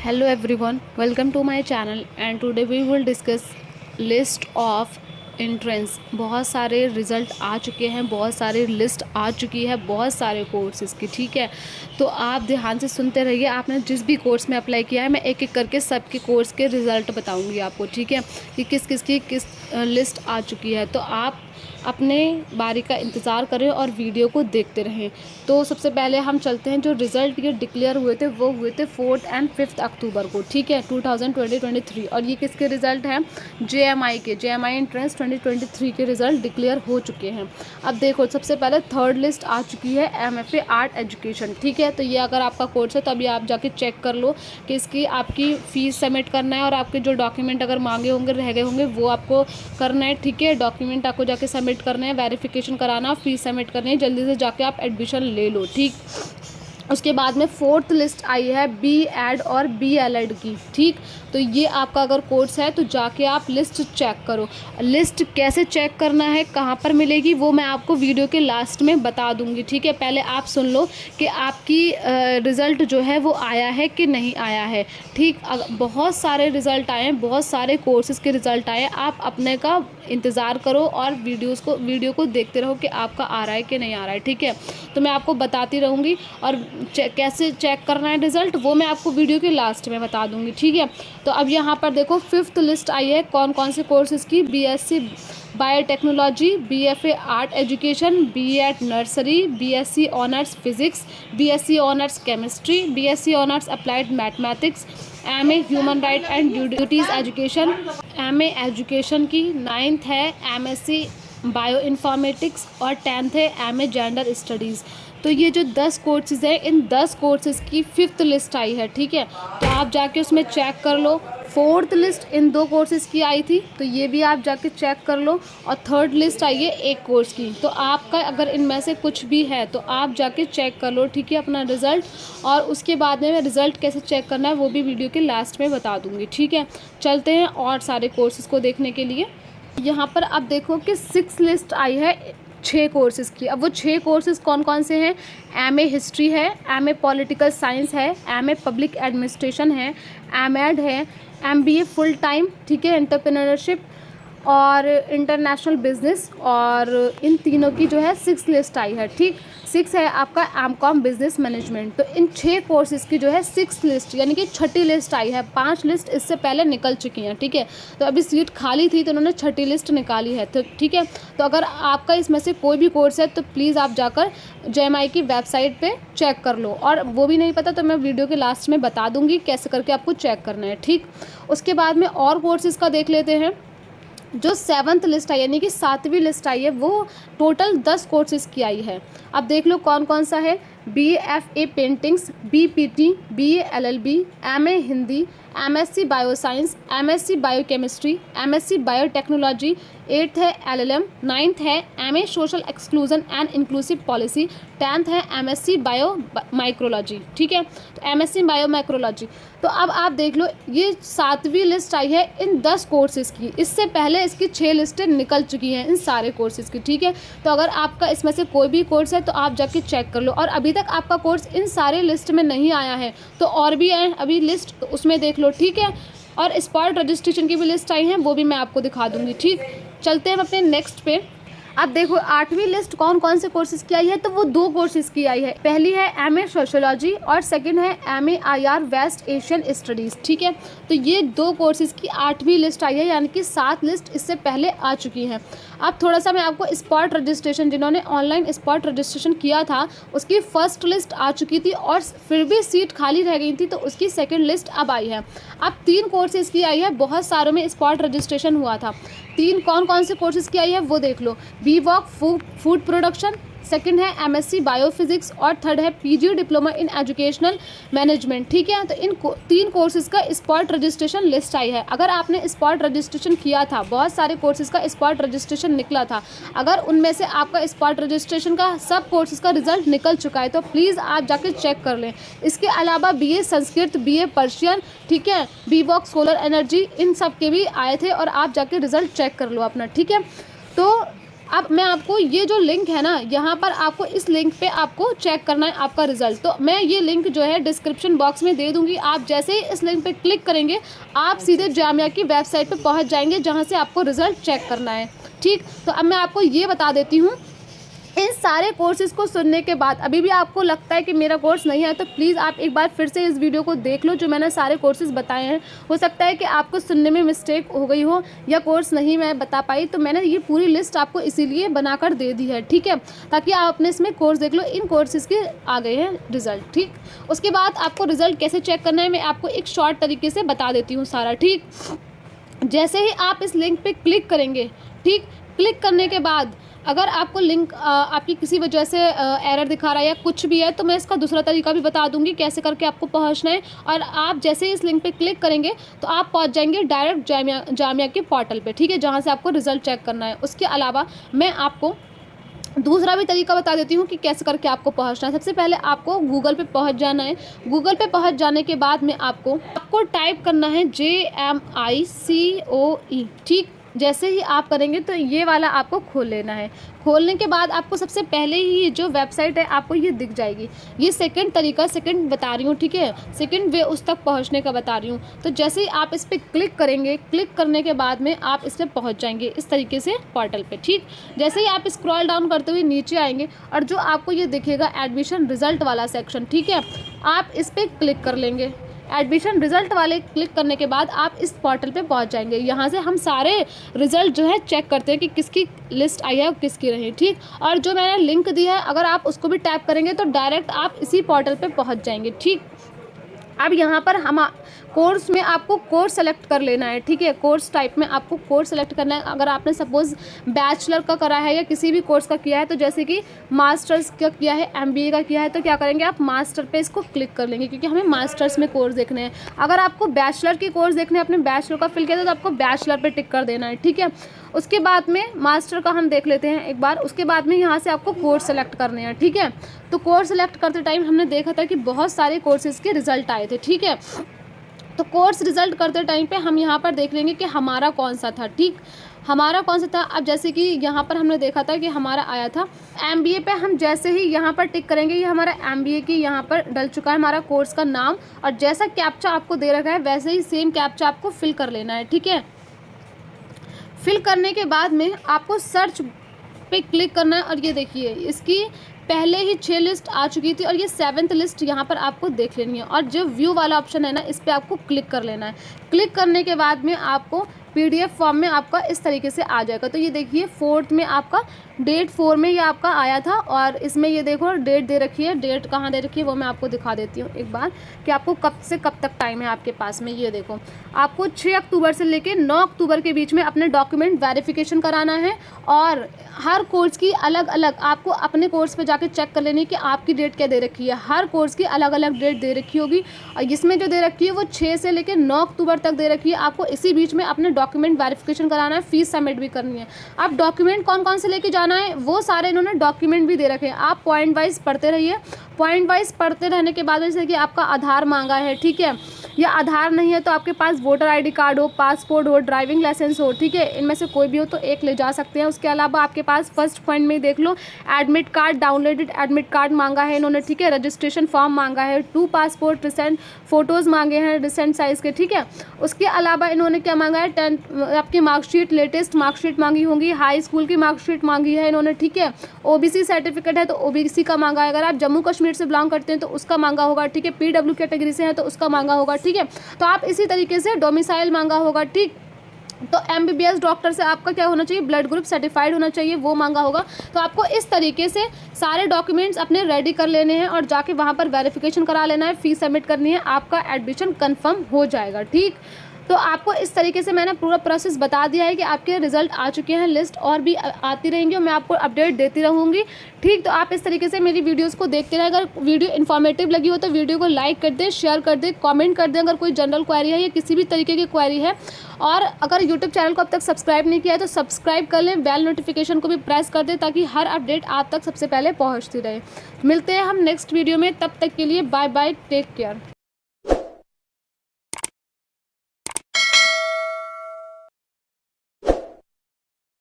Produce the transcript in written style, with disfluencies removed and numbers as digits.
Hello everyone, welcome to my channel and today we will discuss list of entrance। बहुत सारे result आ चुके हैं, बहुत सारे लिस्ट आ चुकी है, बहुत सारे कोर्सेज़ की। ठीक है, तो आप ध्यान से सुनते रहिए। आपने जिस भी कोर्स में अप्लाई किया है मैं एक एक करके सबके कोर्स के रिज़ल्ट बताऊंगी आपको। ठीक है, कि किस किस की किस लिस्ट आ चुकी है, तो आप अपने बारी का इंतज़ार करें और वीडियो को देखते रहें। तो सबसे पहले हम चलते हैं, जो रिज़ल्ट ये डिक्लेयर हुए थे वो हुए थे 4 और 5 अक्टूबर को। ठीक है, 2023 और ये किसके रिज़ल्ट हैं? JMI के, JMI एंट्रेंस 2023 के रिज़ल्ट डिक्लेयर हो चुके हैं। अब देखो, सबसे पहले थर्ड लिस्ट आ चुकी है MFA आर्ट एजुकेशन। ठीक है, तो ये अगर आपका कोर्स है तो अभी आप जाके चेक कर लो कि इसकी आपकी फ़ीस सबमिट करना है और आपके जो डॉक्यूमेंट अगर मांगे होंगे, रह गए होंगे, वो आपको करना है। ठीक है, डॉक्यूमेंट आपको जाके सबमिट करना है, वेरिफिकेशन कराना, फीस सबमिट करनी है, जल्दी से जाके आप एडमिशन ले लो। ठीक, उसके बाद में फोर्थ लिस्ट आई है BEd और BLEd की। ठीक, तो ये आपका अगर कोर्स है तो जाके आप लिस्ट चेक करो। लिस्ट कैसे चेक करना है, कहाँ पर मिलेगी, वो मैं आपको वीडियो के लास्ट में बता दूंगी। ठीक है, पहले आप सुन लो कि आपकी रिज़ल्ट जो है वो आया है कि नहीं आया है। ठीक, बहुत सारे रिज़ल्ट आए हैं, बहुत सारे कोर्सेज़ के रिज़ल्ट आए हैं। आप अपने का इंतज़ार करो और वीडियो को देखते रहो कि आपका आ रहा है कि नहीं आ रहा है। ठीक है, तो मैं आपको बताती रहूँगी और कैसे चेक करना है रिज़ल्ट वो मैं आपको वीडियो के लास्ट में बता दूंगी। ठीक है, तो अब यहाँ पर देखो फिफ्थ लिस्ट आई है कौन कौन से कोर्सेज़ की। BSc biotechnology, BFA art education, BEd nursery, BSc honours physics, BSc honours chemistry, BSc honours applied mathematics, MA human right and duties education, MA education की। 9th है MSc बायो इन्फॉर्मेटिक्स और 10th है MA gender studies. तो ये जो 10 courses हैं, इन 10 courses की 5th list आई है। ठीक है, तो आप जाके उसमें चेक कर लो। 4th लिस्ट इन 2 कोर्सेज़ की आई थी, तो ये भी आप जाके चेक कर लो। और 3rd लिस्ट आई है एक कोर्स की। तो आपका अगर इनमें से कुछ भी है तो आप जाके चेक कर लो। ठीक है, अपना रिज़ल्ट, और उसके बाद में मैं रिज़ल्ट कैसे चेक करना है वो भी वीडियो के लास्ट में बता दूँगी। ठीक है, चलते हैं और सारे कोर्सेज़ को देखने के लिए। यहाँ पर आप देखो कि 6 लिस्ट आई है 6 कोर्सेज़ की। अब वो 6 कोर्सेज़ कौन कौन से हैं? MA हिस्ट्री है, MA पॉलिटिकल साइंस है, MA पब्लिक एडमिनिस्ट्रेशन है, MEd है, MBA फुल टाइम, ठीक है, एंटरप्रेन्योरशिप और इंटरनेशनल बिजनेस। और इन तीनों की जो है 6 लिस्ट आई है। ठीक, 6 है आपका MCOM बिजनेस मैनेजमेंट। तो इन 6 कोर्सेज़ की जो है 6 लिस्ट यानी कि 6ठी लिस्ट आई है। 5 लिस्ट इससे पहले निकल चुकी हैं। ठीक है, तो अभी सीट खाली थी तो उन्होंने 6ठी लिस्ट निकाली है। तो ठीक है, तो अगर आपका इसमें से कोई भी कोर्स है तो प्लीज़ आप जाकर JMI की वेबसाइट पे चेक कर लो, और वो भी नहीं पता तो मैं वीडियो के लास्ट में बता दूंगी कैसे करके आपको चेक करना है। ठीक, उसके बाद में और कोर्सेज़ का देख लेते हैं। जो 7th लिस्ट आई यानी कि 7वीं लिस्ट आई है वो टोटल 10 कोर्सेज़ की आई है। अब देख लो कौन कौन सा है। BFA paintings, BPT, BA LLB, MA Hindi, MSc bioscience, MSc biochemistry, MSc biotechnology. 8th है LLM, 9th है MA social exclusion and inclusive policy, 10th है MSc बायो माइक्रोलॉजी। ठीक है, तो MSc बायो माइक्रोलॉजी। तो अब आप देख लो ये 7वीं लिस्ट आई है इन 10 कोर्सेज़ की। इससे पहले इसकी 6 लिस्टें निकल चुकी हैं इन सारे कोर्सेज़ की। ठीक है, तो अगर आपका इसमें से कोई भी कोर्स है तो आप जाके चेक कर लो, और अभी तक आपका कोर्स इन सारे लिस्ट में नहीं आया है तो और भी है अभी लिस्ट, तो उसमें देख लो। ठीक है, और स्पॉट रजिस्ट्रेशन की भी लिस्ट आई है, वो भी मैं आपको दिखा दूंगी। ठीक, चलते हैं अपने नेक्स्ट पे। अब देखो 8वीं लिस्ट कौन कौन से कोर्सेज़ की आई है, तो वो 2 कोर्सेज़ की आई है। पहली है MA सोशोलॉजी और सेकंड है MA IR West Asian studies. ठीक है, तो ये 2 कोर्सेज़ की 8वीं लिस्ट आई है, यानी कि 7 लिस्ट इससे पहले आ चुकी हैं। अब थोड़ा सा मैं आपको स्पॉट रजिस्ट्रेशन, जिन्होंने ऑनलाइन स्पॉट रजिस्ट्रेशन किया था उसकी फर्स्ट लिस्ट आ चुकी थी और फिर भी सीट खाली रह गई थी, तो उसकी सेकेंड लिस्ट अब आई है। अब 3 कोर्सेज़ की आई है, बहुत सारों में स्पॉट रजिस्ट्रेशन हुआ था। 3 कौन कौन से कोर्सेज़ की आई है वो देख लो। BVOC फूड प्रोडक्शन, सेकंड है MSc बायोफिजिक्स और थर्ड है PG diploma in educational management. ठीक है, तो इन 3 कोर्सेज़ का स्पॉट रजिस्ट्रेशन लिस्ट आई है। अगर आपने स्पॉट रजिस्ट्रेशन किया था, बहुत सारे कोर्सेज़ का स्पॉट रजिस्ट्रेशन निकला था, अगर उनमें से आपका स्पॉट रजिस्ट्रेशन का सब कोर्सेज़ का रिजल्ट निकल चुका है तो प्लीज़ आप जाके चेक कर लें। इसके अलावा BA संस्कृत, BA पर्शियन, ठीक है, BVOC सोलर एनर्जी, इन सब के भी आए थे और आप जाके रिज़ल्ट चेक कर लो अपना। ठीक है, तो अब मैं आपको ये जो लिंक है ना, यहाँ पर आपको इस लिंक पे आपको चेक करना है आपका रिजल्ट। तो मैं ये लिंक जो है डिस्क्रिप्शन बॉक्स में दे दूँगी। आप जैसे ही इस लिंक पे क्लिक करेंगे आप सीधे जामिया की वेबसाइट पे पहुँच जाएंगे, जहाँ से आपको रिज़ल्ट चेक करना है। ठीक, तो अब मैं आपको ये बता देती हूँ, इन सारे कोर्सेज़ को सुनने के बाद अभी भी आपको लगता है कि मेरा कोर्स नहीं है, तो प्लीज़ आप एक बार फिर से इस वीडियो को देख लो, जो मैंने सारे कोर्सेज़ बताए हैं। हो सकता है कि आपको सुनने में मिस्टेक हो गई हो या कोर्स नहीं मैं बता पाई, तो मैंने ये पूरी लिस्ट आपको इसीलिए बनाकर दे दी है, ठीक है, ताकि आप अपने इसमें कोर्स देख लो। इन कोर्सेज़ के आ गए हैं रिज़ल्ट, ठीक। उसके बाद आपको रिज़ल्ट कैसे चेक करना है मैं आपको एक शॉर्ट तरीके से बता देती हूँ सारा, ठीक। जैसे ही आप इस लिंक पे क्लिक करेंगे, ठीक, क्लिक करने के बाद अगर आपको लिंक आपकी किसी वजह से एरर दिखा रहा है या कुछ भी है, तो मैं इसका दूसरा तरीका भी बता दूंगी कैसे करके आपको पहुंचना है। और आप जैसे ही इस लिंक पे क्लिक करेंगे तो आप पहुंच जाएंगे डायरेक्ट जामिया के पोर्टल पे, ठीक है, जहां से आपको रिज़ल्ट चेक करना है। उसके अलावा मैं आपको दूसरा भी तरीका बता देती हूँ कि कैसे करके आपको पहुँचना है। सबसे पहले आपको गूगल पे पहुँच जाना है। गूगल पे पहुँच जाने के बाद में आपको टाइप करना है JMICOE, ठीक। जैसे ही आप करेंगे तो ये वाला आपको खोल लेना है। खोलने के बाद आपको सबसे पहले ही जो वेबसाइट है आपको ये दिख जाएगी। ये सेकंड तरीका, सेकंड बता रही हूँ, ठीक है, सेकंड वे उस तक पहुँचने का बता रही हूँ। तो जैसे ही आप इस पर क्लिक करेंगे, क्लिक करने के बाद में आप इस पर पहुँच जाएंगे इस तरीके से पोर्टल पे, ठीक। जैसे ही आप स्क्रॉल डाउन करते हुए नीचे आएंगे और जो आपको ये दिखेगा एडमिशन रिज़ल्ट वाला सेक्शन, ठीक है, आप इस पर क्लिक कर लेंगे। एडमिशन रिज़ल्ट वाले क्लिक करने के बाद आप इस पोर्टल पे पहुंच जाएंगे। यहाँ से हम सारे रिज़ल्ट जो है चेक करते हैं कि किसकी लिस्ट आई है और किसकी नहीं, ठीक। और जो मैंने लिंक दिया है अगर आप उसको भी टैप करेंगे तो डायरेक्ट आप इसी पोर्टल पे पहुंच जाएंगे, ठीक। अब यहाँ पर हम कोर्स में आपको कोर्स सेलेक्ट कर लेना है, ठीक है। कोर्स टाइप में आपको कोर्स सेलेक्ट करना है। अगर आपने सपोज़ बैचलर का करा है या किसी भी कोर्स का किया है, तो जैसे कि मास्टर्स का किया है, MBA का किया है, तो क्या करेंगे आप मास्टर पे इसको क्लिक कर लेंगे, क्योंकि हमें मास्टर्स में कोर्स देखने हैं। अगर आपको बैचलर की कोर्स देखने हैं, अपने बैचलर का फिल किया था, तो आपको बैचलर पे टिक कर देना है, ठीक है। उसके बाद में मास्टर का हम देख लेते हैं एक बार। उसके बाद में यहाँ से आपको कोर्स सेलेक्ट करने हैं, ठीक है। तो कोर्स सेलेक्ट करते टाइम हमने देखा था कि बहुत सारे कोर्सेज़ के रिज़ल्ट आए थे, ठीक है। तो कोर्स रिज़ल्ट करते टाइम पे हम यहाँ पर देख लेंगे कि हमारा कौन सा था, ठीक, हमारा कौन सा था। अब जैसे कि यहाँ पर हमने देखा था कि हमारा आया था MBA पे। हम जैसे ही यहाँ पर टिक करेंगे, ये हमारा MBA की यहाँ पर डल चुका है हमारा कोर्स का नाम, और जैसा कैप्चा आपको दे रखा है वैसे ही सेम कैप्चा आपको फिल कर लेना है, ठीक है। फिल करने के बाद में आपको सर्च पे क्लिक करना है। और ये देखिए इसकी पहले ही 6 लिस्ट आ चुकी थी और ये 7th लिस्ट यहाँ पर आपको देख लेनी है। और जो व्यू वाला ऑप्शन है ना, इस पर आपको क्लिक कर लेना है। क्लिक करने के बाद में आपको PDF फॉर्म में आपका इस तरीके से आ जाएगा। तो ये देखिए 4th में आपका डेट 4 में ये आपका आया था, और इसमें ये देखो डेट दे रखी है। डेट कहाँ दे रखी है वो मैं आपको दिखा देती हूँ एक बार, कि आपको कब से कब तक टाइम है आपके पास में। ये देखो आपको 6 अक्टूबर से लेकर 9 अक्टूबर के बीच में अपने डॉक्यूमेंट वेरिफिकेशन कराना है। और हर कोर्स की अलग अलग आपको अपने कोर्स पे जाके चेक कर लेनी कि आपकी डेट क्या दे रखी है। हर कोर्स की अलग अलग डेट दे रखी होगी, और इसमें जो दे रखी है वो 6 से लेकर 9 अक्टूबर तक दे रखी है। आपको इसी बीच में अपने डॉक्यूमेंट वेरिफिकेशन कराना है, फीस सबमिट भी करनी है। अब डॉक्यूमेंट कौन कौन से लेके जाना है वो सारे इन्होंने डॉक्यूमेंट भी दे रखे हैं। आप पॉइंट वाइज पढ़ते रहिए। पॉइंट वाइज पढ़ते रहने के बाद जैसे कि आपका आधार मांगा है, ठीक है, या आधार नहीं है तो आपके पास वोटर ID कार्ड हो, पासपोर्ट हो, ड्राइविंग लाइसेंस हो, ठीक है, इनमें से कोई भी हो तो एक ले जा सकते हैं। उसके अलावा आपके पास फर्स्ट पॉइंट में देख लो admit card, downloaded admit card मांगा है इन्होंने, ठीक है, रजिस्ट्रेशन फॉर्म मांगा है, 2 पासपोर्ट, रिसेंट फ़ोटोज़ मांगे हैं रिसेंट साइज़ के, ठीक है। उसके अलावा इन्होंने क्या मांगा है, 10 आपकी मार्कशीट, लेटेस्ट मार्कशीट मांगी होंगी, हाई स्कूल की मार्कशीट मांगी है इन्होंने, ठीक है। OBC सर्टिफिकेट है तो OBC का मांगा है। अगर आप जम्मू कश्मीर से बिलोंग करते हैं तो उसका मांगा होगा, ठीक है। PW कैटेगरी से हैं तो उसका मांगा होगा, ठीक है। तो आप इसी तरीके से डोमिसाइल मांगा होगा, ठीक। तो MBBS डॉक्टर से आपका क्या होना चाहिए, ब्लड ग्रुप सर्टिफाइड होना चाहिए, वो मांगा होगा। तो आपको इस तरीके से सारे डॉक्यूमेंट्स अपने रेडी कर लेने हैं और जाके वहाँ पर वेरिफिकेशन करा लेना है, फीस सबमिट करनी है, आपका एडमिशन कंफर्म हो जाएगा, ठीक। तो आपको इस तरीके से मैंने पूरा प्रोसेस बता दिया है कि आपके रिजल्ट आ चुके हैं। लिस्ट और भी आती रहेंगी और मैं आपको अपडेट देती रहूँगी, ठीक। तो आप इस तरीके से मेरी वीडियोस को देखते रहें। अगर वीडियो इन्फॉर्मेटिव लगी हो तो वीडियो को लाइक कर दें, शेयर कर दें, कमेंट कर दें अगर कोई जनरल क्वेरी है या किसी भी तरीके की क्वेरी है। और अगर यूट्यूब चैनल को अब तक सब्सक्राइब नहीं किया है तो सब्सक्राइब कर लें, बेल नोटिफिकेशन को भी प्रेस कर दें ताकि हर अपडेट आप तक सबसे पहले पहुँचती रहे। मिलते हैं हम नेक्स्ट वीडियो में, तब तक के लिए बाय बाय, टेक केयर।